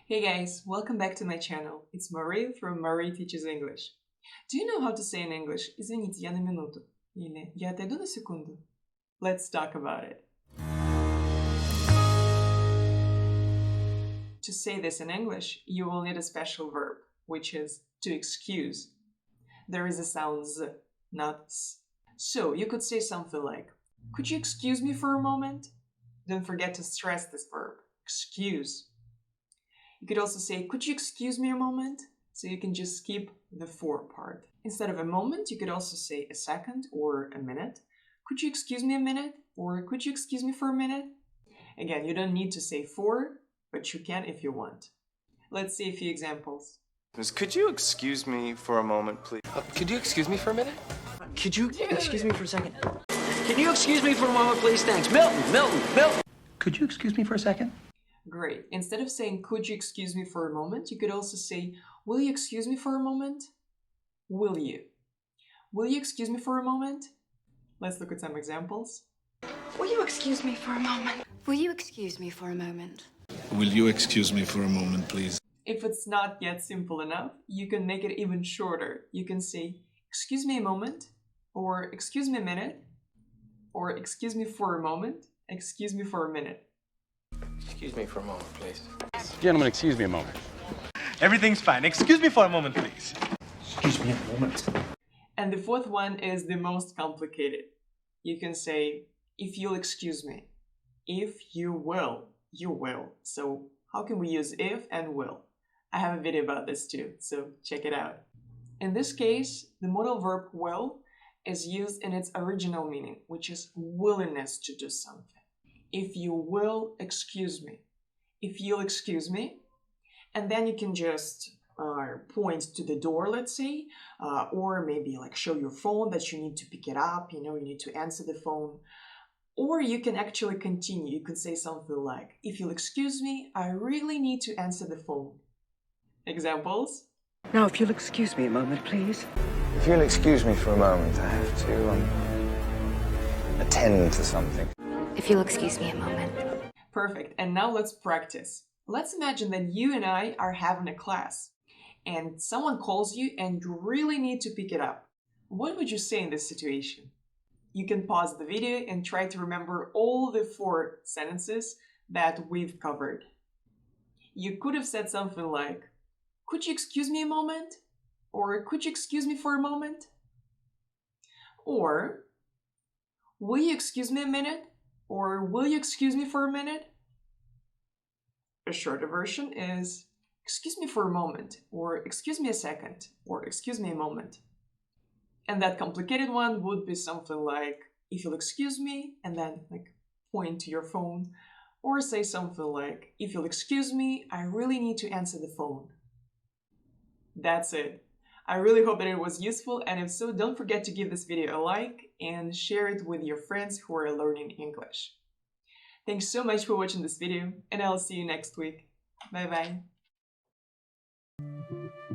Hey guys, welcome back to my channel. It's Marie from Marie Teaches English. Do you know how to say in English «Извините, я на минуту» или «Я отойду на секунду»? Let's talk about it. To say this in English, you will need a special verb, which is to excuse. There is a sound z, not s. So you could say something like, could you excuse me for a moment? Don't forget to stress this verb, excuse. You could also say, could you excuse me a moment? So you can just skip the for part. Instead of a moment, you could also say a second or a minute. Could you excuse me a minute? Or could you excuse me for a minute? Again, you don't need to say for, but you can if you want. Let's see a few examples. Could you excuse me for a moment, please? Could you excuse me for a minute? Could you excuse me for a second? Can you excuse me for a moment, please? Thanks. Milton. Could you excuse me for a second? Great. Instead of saying, could you excuse me for a moment, you could also say, will you excuse me for a moment? Will you? Will you excuse me for a moment? Let's look at some examples. Will you excuse me for a moment? Will you excuse me for a moment? Will you excuse me for a moment, please? If it's not yet simple enough, you can make it even shorter. You can say, excuse me a moment, or excuse me a minute, or excuse me for a moment, excuse me for a minute. Excuse me for a moment, please. Gentlemen, excuse me a moment. Everything's fine. Excuse me for a moment, please. Excuse me a moment. And the fourth one is the most complicated. You can say, if you'll excuse me. If you will, you will. So how can we use if and will? I have a video about this too, so check it out. In this case, the modal verb will is used in its original meaning, which is willingness to do something. If you will excuse me. If you'll excuse me. And then you can just point to the door, let's say, or maybe like show your phone that you need to pick it up, you need to answer the phone. Or you can actually continue. You could say something like, if you'll excuse me, I really need to answer the phone. Examples? Now, if you'll excuse me a moment, please. If you'll excuse me for a moment, I have to attend to something. If you'll excuse me a moment. Perfect. And now let's practice. Let's imagine that you and I are having a class and someone calls you and you really need to pick it up. What would you say in this situation? You can pause the video and try to remember all the 4 sentences that we've covered. You could have said something like, could you excuse me a moment? Or could you excuse me for a moment? Or, will you excuse me a minute? Or will you excuse me for a minute? A shorter version is, excuse me for a moment, or excuse me a second, or excuse me a moment. And that complicated one would be something like, if you'll excuse me, and then point to your phone, or say something like, if you'll excuse me, I really need to answer the phone. That's it. I really hope that it was useful, and if so, don't forget to give this video a like and share it with your friends who are learning English. Thanks so much for watching this video, and I'll see you next week. Bye bye.